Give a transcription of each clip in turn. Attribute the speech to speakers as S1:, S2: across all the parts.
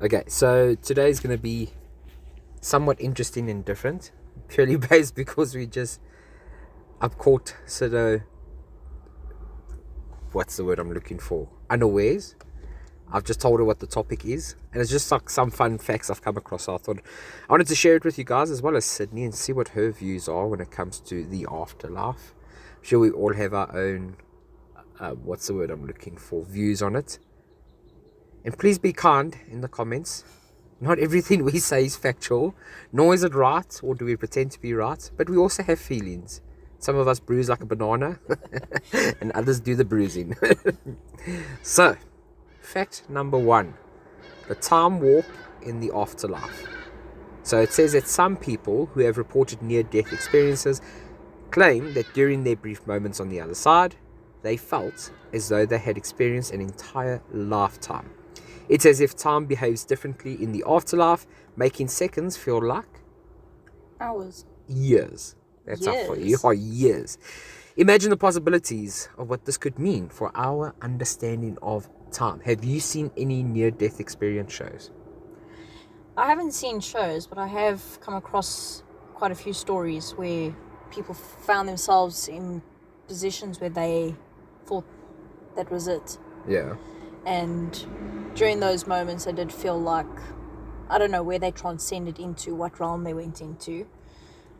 S1: Okay, so today's going to be somewhat interesting and different, purely based because I've caught what's the word I'm looking for? Unawares. I've just told her what the topic is, and it's just like some fun facts I've come across. So I thought I wanted to share it with you guys as well as Sydney and see what her views are when it comes to the afterlife. I'm sure we all have our own, what's the word I'm looking for, views on it. And please be kind in the comments. Not everything we say is factual, nor is it right, or do we pretend to be right, but we also have feelings. Some of us bruise like a banana, and others do the bruising. So, fact number 1, the time warp in the afterlife. So it says that some people who have reported near-death experiences claim that during their brief moments on the other side, they felt as though they had experienced an entire lifetime. It's as if time behaves differently in the afterlife, making seconds feel like
S2: Hours.
S1: years. That's up for you. Years. Imagine the possibilities of what this could mean for our understanding of time. Have you seen any near-death experience shows?
S2: I haven't seen shows, but I have come across quite a few stories where people found themselves in positions where they thought that was it.
S1: Yeah.
S2: And during those moments, I did feel like, I don't know where they transcended into, what realm they went into,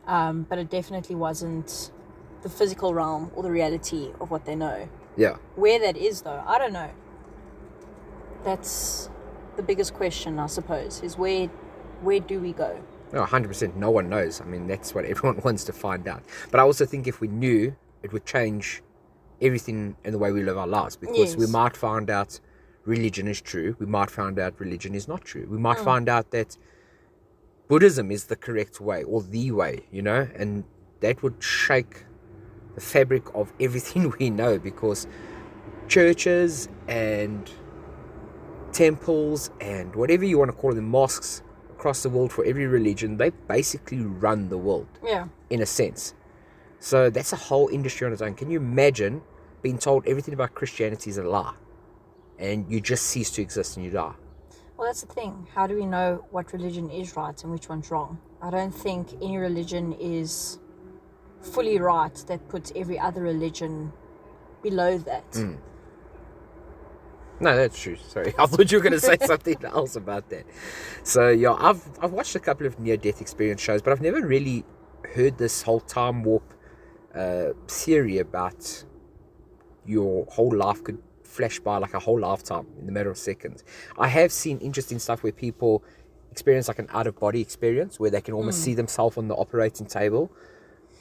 S2: but it definitely wasn't the physical realm or the reality of what they know.
S1: Yeah.
S2: Where that is, though, I don't know. That's the biggest question, I suppose, is where do we go?
S1: No, 100%. No one knows. I mean, that's what everyone wants to find out. But I also think if we knew, it would change everything in the way we live our lives. Because we might find out religion is true. We might find out religion is not true. We might find out that Buddhism is the correct way or the way, and that would shake the fabric of everything we know, because churches and temples and whatever you want to call them, mosques across the world for every religion, they basically run the world.
S2: Yeah.
S1: In a sense. So that's a whole industry on its own. Can you imagine being told everything about Christianity is a lie and you just cease to exist and you die?
S2: Well, that's the thing. How do we know what religion is right and which one's wrong? I don't think any religion is fully right that puts every other religion below that.
S1: No, that's true. Sorry, I thought you were going to say something else about that. So yeah, I've watched a couple of near-death experience shows, but I've never really heard this whole time warp theory about your whole life could flash by like a whole lifetime in the matter of seconds. I have seen interesting stuff where people experience like an out-of-body experience where they can almost see themselves on the operating table.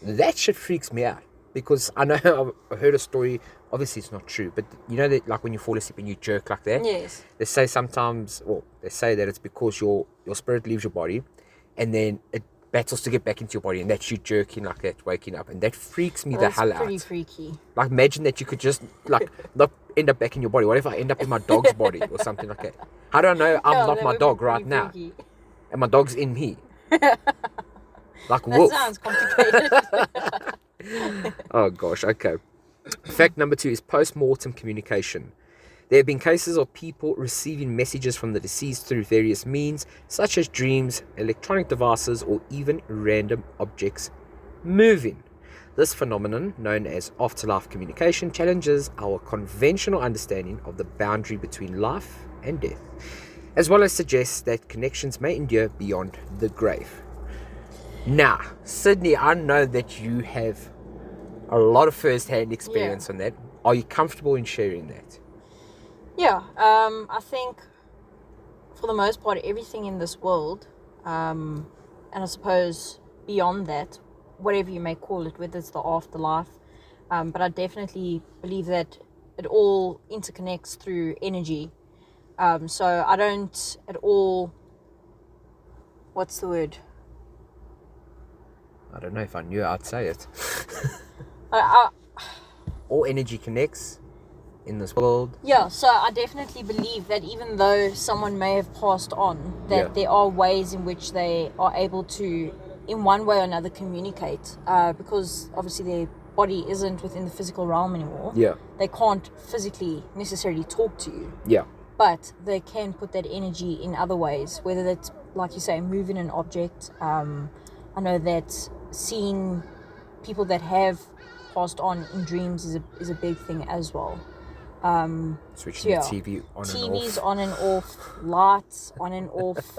S1: That shit freaks me out, because I know I've heard a story, obviously it's not true, but you know that like when you fall asleep and you jerk like that?
S2: Yes.
S1: They say sometimes, well, they say that it's because your spirit leaves your body and then it battles to get back into your body, and that's you jerking like that, waking up, and that freaks me the hell out.
S2: That's pretty freaky.
S1: Like imagine that you could just like not end up back in your body. What if I end up in my dog's body or something like that? How do I know I'm not my dog right now? And my dog's in me. Like wolf.
S2: That sounds complicated.
S1: Oh gosh, okay. Fact number 2 is post-mortem communication. There have been cases of people receiving messages from the deceased through various means, such as dreams, electronic devices, or even random objects moving. This phenomenon, known as afterlife communication, challenges our conventional understanding of the boundary between life and death, as well as suggests that connections may endure beyond the grave. Now, Sydney, I know that you have a lot of first-hand experience on that. Are you comfortable in sharing that?
S2: Yeah, I think for the most part, everything in this world, and I suppose beyond that, whatever you may call it, whether it's the afterlife, but I definitely believe that it all interconnects through energy. So I don't at all, what's the word?
S1: I don't know if I knew I'd say it.
S2: I
S1: All energy connects in this world.
S2: Yeah, so I definitely believe that even though someone may have passed on, that there are ways in which they are able to, in one way or another, communicate. Because obviously their body isn't within the physical realm anymore.
S1: Yeah.
S2: They can't physically necessarily talk to you.
S1: Yeah.
S2: but they can put that energy in other ways, whether that's, like you say, moving an object. I know that seeing people that have passed on in dreams is a big thing as well.
S1: Switching the TV on
S2: TVs
S1: and off.
S2: on and off, lights on and off.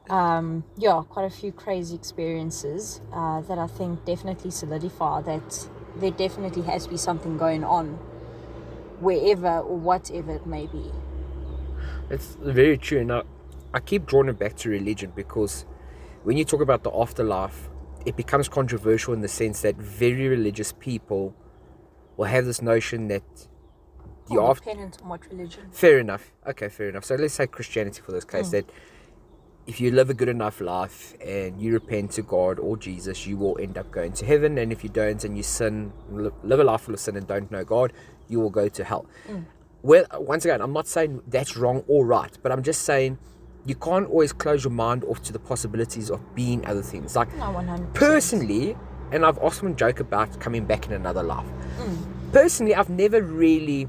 S2: Quite a few crazy experiences that I think definitely solidify that there definitely has to be something going on wherever or whatever it may be.
S1: It's very true. And I keep drawing it back to religion, because when you talk about the afterlife, it becomes controversial in the sense that very religious people will have this notion that
S2: Dependent on what religion.
S1: Fair enough. Okay, fair enough. So let's say Christianity for this case, that if you live a good enough life and you repent to God or Jesus, you will end up going to heaven. And if you don't and you sin, live a life full of sin and don't know God, you will go to hell. Well, once again, I'm not saying that's wrong or right, but I'm just saying you can't always close your mind off to the possibilities of being other things. Like,
S2: No, 100%.
S1: personally, and I've often joked about coming back in another life. Personally, I've never really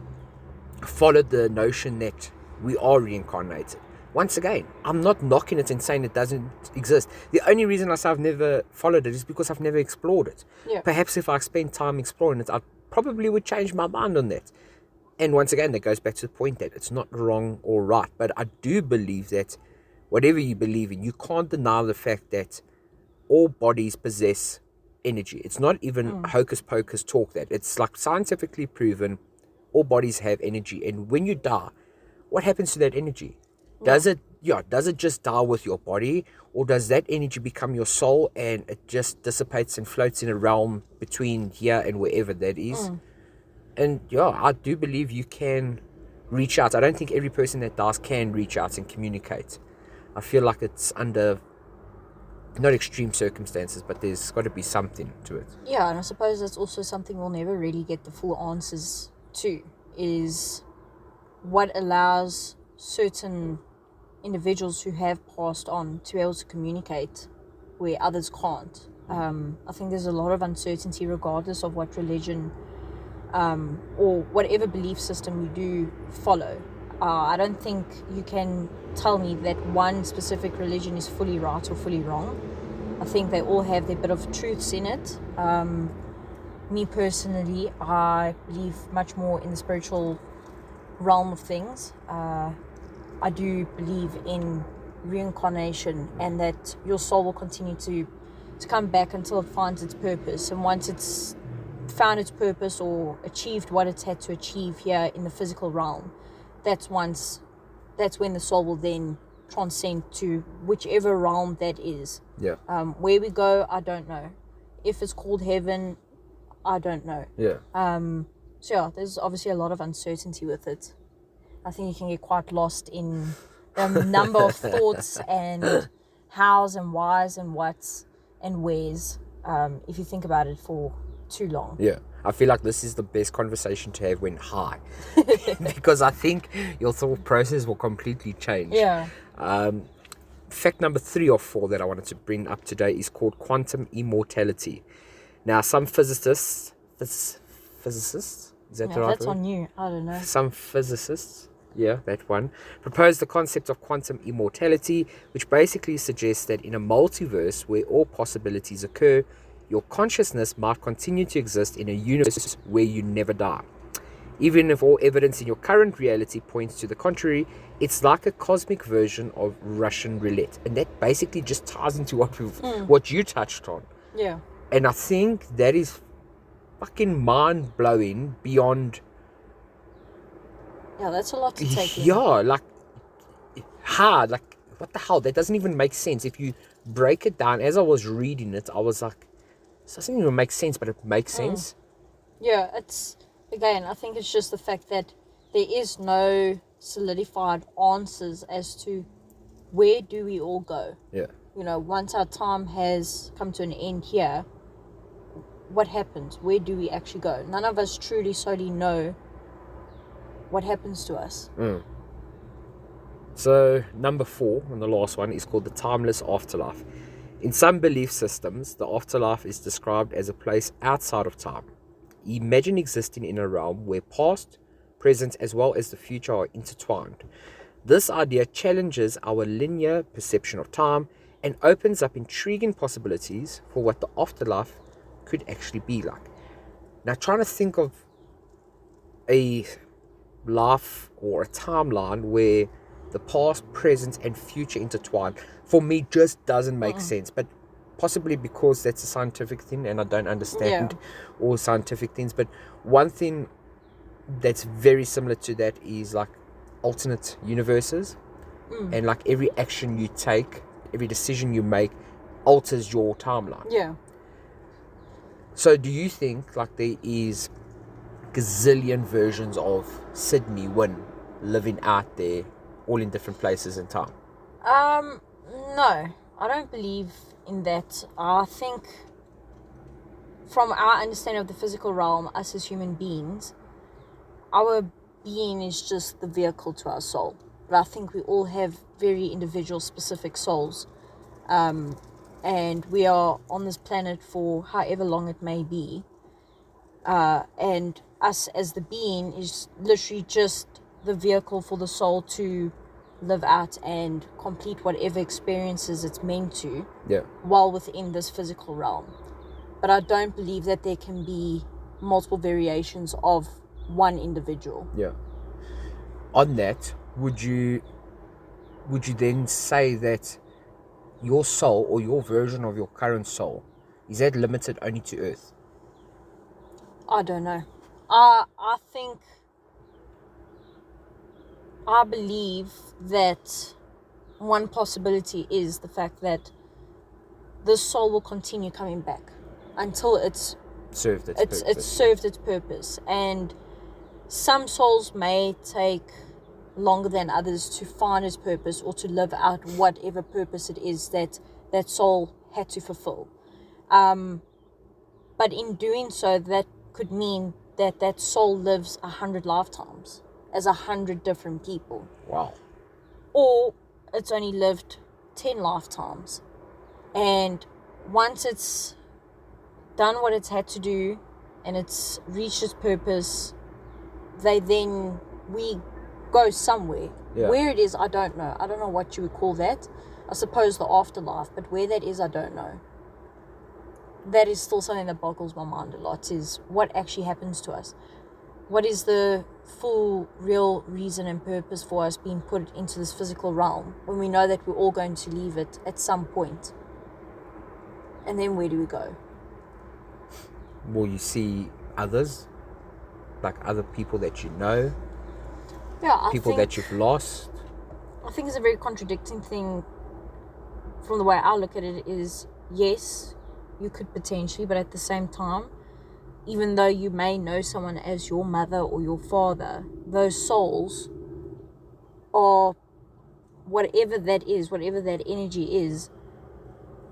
S1: followed the notion that we are reincarnated. Once again, I'm not knocking it and saying it doesn't exist. The only reason I say I've never followed it is because I've never explored it.
S2: Yeah.
S1: Perhaps if I spent time exploring it, I probably would change my mind on that. And once again, that goes back to the point that it's not wrong or right. But I do believe that whatever you believe in, you can't deny the fact that all bodies possess energy. It's not even hocus pocus talk that. It's like scientifically proven all bodies have energy. And when you die, what happens to that energy? Does it just die with your body, or does that energy become your soul and it just dissipates and floats in a realm between here and wherever that is? And I do believe you can reach out. I don't think every person that dies can reach out and communicate. I feel like it's under not extreme circumstances, but there's got to be something to it.
S2: Yeah, and I suppose that's also something we'll never really get the full answers to, is what allows certain individuals who have passed on to be able to communicate where others can't. I think there's a lot of uncertainty regardless of what religion or whatever belief system you do follow. I don't think you can tell me that one specific religion is fully right or fully wrong. I think they all have their bit of truths in it. Me personally, I believe much more in the spiritual realm of things. I do believe in reincarnation, and that your soul will continue to come back until it finds its purpose. And once it's found its purpose or achieved what it's had to achieve here in the physical realm, that's when the soul will then transcend to whichever realm that is.
S1: Yeah.
S2: Where we go, I don't know. If it's called heaven, I don't know.
S1: Yeah.
S2: There's obviously a lot of uncertainty with it. I think you can get quite lost in the number of thoughts and hows and whys and whats and wheres if you think about it for too long.
S1: Yeah. I feel like this is the best conversation to have when high, because I think your thought process will completely change.
S2: Yeah.
S1: Fact number 3 or 4 that I wanted to bring up today is called quantum immortality. Now, some physicists, is that the right
S2: That's
S1: word?
S2: on you. I don't know.
S1: Some physicists, that one, propose the concept of quantum immortality, which basically suggests that in a multiverse where all possibilities occur, your consciousness might continue to exist in a universe where you never die. Even if all evidence in your current reality points to the contrary, it's like a cosmic version of Russian roulette. And that basically just ties into what you touched on.
S2: Yeah.
S1: And I think that is fucking mind-blowing beyond...
S2: Yeah, that's a lot to take in.
S1: Yeah, like, hard. Like, what the hell? That doesn't even make sense. If you break it down, as I was reading it, I was like, this doesn't even make sense, but it makes sense.
S2: Yeah, I think it's just the fact that there is no solidified answers as to where do we all go.
S1: Yeah.
S2: Once our time has come to an end here, what happens? Where do we actually go? None of us truly solely know what happens to us.
S1: So, number 4, and the last one, is called the timeless afterlife. In some belief systems, the afterlife is described as a place outside of time. Imagine existing in a realm where past, present, as well as the future are intertwined. This idea challenges our linear perception of time and opens up intriguing possibilities for what the afterlife could actually be like. Now, trying to think of a life or a timeline where the past, present, and future intertwine, for me, just doesn't make sense. But possibly because that's a scientific thing and I don't understand all scientific things. But one thing that's very similar to that is like alternate universes, and like every action you take, every decision you make alters your timeline.
S2: Yeah.
S1: So do you think like there is gazillion versions of Sydney Wynn living out there, all in different places in time?
S2: No, I don't believe in that. I think from our understanding of the physical realm, us as human beings, our being is just the vehicle to our soul. But I think we all have very individual, specific souls. And we are on this planet for however long it may be. And us as the being is literally just the vehicle for the soul to live out and complete whatever experiences it's meant to, while within this physical realm. But I don't believe that there can be multiple variations of one individual.
S1: Yeah. On that, would you then say that your soul or your version of your current soul, is that limited only to Earth?
S2: I don't know. I believe that one possibility is the fact that the soul will continue coming back until it's
S1: served its purpose.
S2: It's served its purpose. And some souls may take longer than others to find its purpose or to live out whatever purpose it is that that soul had to fulfill. But in doing so, that could mean that that soul lives 100 lifetimes as 100 different people.
S1: Wow.
S2: Or it's only lived 10 lifetimes. And once it's done what it's had to do and it's reached its purpose, we go somewhere.
S1: Yeah.
S2: Where it is, I don't know. I don't know what you would call that. I suppose the afterlife, but where that is, I don't know. That is still something that boggles my mind a lot, is what actually happens to us. What is the full, real reason and purpose for us being put into this physical realm when we know that we're all going to leave it at some point? And then where do we go?
S1: Will you see others? Like other people that you know?
S2: Yeah,
S1: people that you've lost?
S2: I think it's a very contradicting thing from the way I look at it is, yes, you could potentially, but at the same time, even though you may know someone as your mother or your father, those souls are whatever that is, whatever that energy is,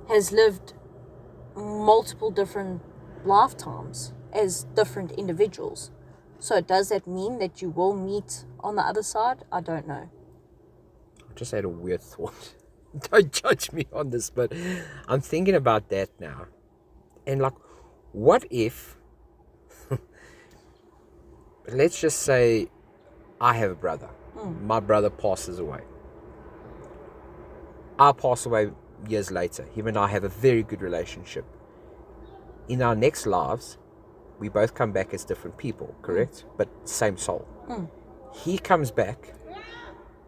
S2: has lived multiple different lifetimes as different individuals. So does that mean that you will meet on the other side? I don't know.
S1: I just had a weird thought. Don't judge me on this, but I'm thinking about that now. And like, what if, let's just say I have a brother. My brother passes away. I pass away years later. Him and I have a very good relationship. In our next lives, we both come back as different people, correct? But same soul. He comes back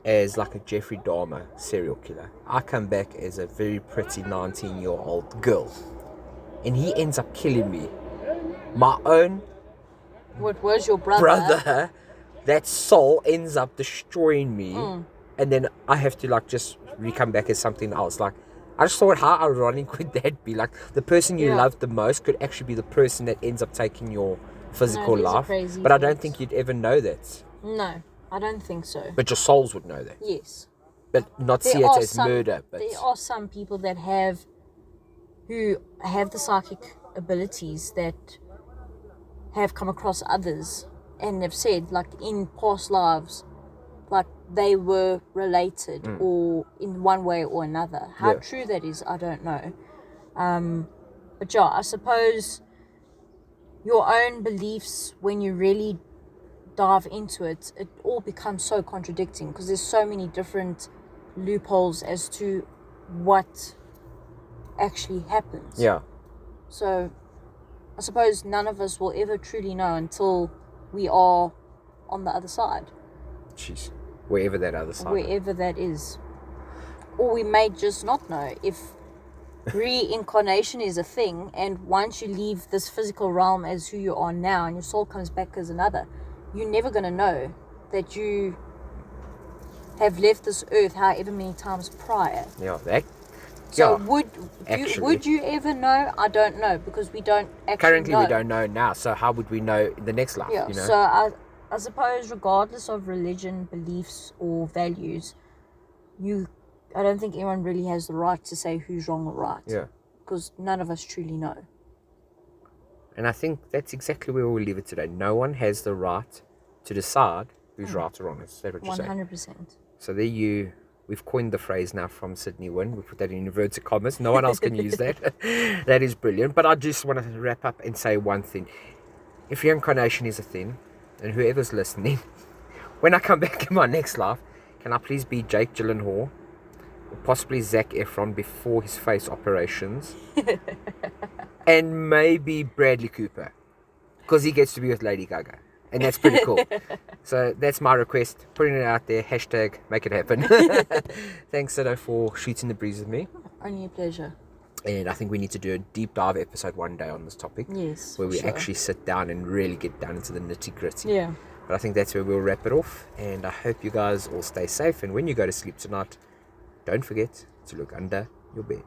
S1: as like a Jeffrey Dahmer serial killer. I come back as a very pretty 19-year-old girl. And he ends up killing me. My own
S2: What was your brother?
S1: That soul ends up destroying me. And then I have to like just come back as something else. Like, I just thought, how ironic would that be? Like, the person you love the most could actually be the person that ends up taking your physical life. But I don't think you'd ever know that.
S2: No, I don't think so.
S1: But your souls would know that.
S2: Yes.
S1: But not see it as murder. But
S2: there are some people that who have the psychic abilities that have come across others and have said, like, in past lives, like, they were related or in one way or another. How true that is, I don't know. But yeah, I suppose your own beliefs, when you really dive into it, it all becomes so contradicting because there's so many different loopholes as to what actually happens.
S1: Yeah.
S2: So I suppose none of us will ever truly know until we are on the other side.
S1: Jeez. Wherever that other side.
S2: Wherever that is. Or we may just not know if reincarnation is a thing, and once you leave this physical realm as who you are now and your soul comes back as another, you're never going to know that you have left this earth however many times prior.
S1: Yeah, that.
S2: So
S1: yeah,
S2: would you ever know? I don't know, because we don't actually
S1: currently
S2: know.
S1: we don't know now, so how would we know in the next life?
S2: Yeah,
S1: You know?
S2: so I suppose regardless of religion, beliefs or values, I don't think anyone really has the right to say who's wrong or right.
S1: Yeah.
S2: Because none of us truly know.
S1: And I think that's exactly where we'll leave it today. No one has the right to decide who's right or wrong. Is that what you're saying?
S2: 100%.
S1: So we've coined the phrase now from Sydney Wynn. We put that in inverted commas. No one else can use that. That is brilliant. But I just want to wrap up and say one thing. If reincarnation is a thing, and whoever's listening, when I come back in my next life, can I please be Jake Gyllenhaal? Or possibly Zac Efron before his face operations. And maybe Bradley Cooper. Because he gets to be with Lady Gaga. And that's pretty cool. So that's my request. Putting it out there. Hashtag make it happen. Thanks, Sido, for shooting the breeze with me.
S2: Only a pleasure.
S1: And I think we need to do a deep dive episode one day on this topic.
S2: Yes.
S1: Where we
S2: sure.
S1: actually sit down and really get down into the nitty gritty.
S2: Yeah.
S1: But I think that's where we'll wrap it off. And I hope you guys all stay safe. And when you go to sleep tonight, don't forget to look under your bed.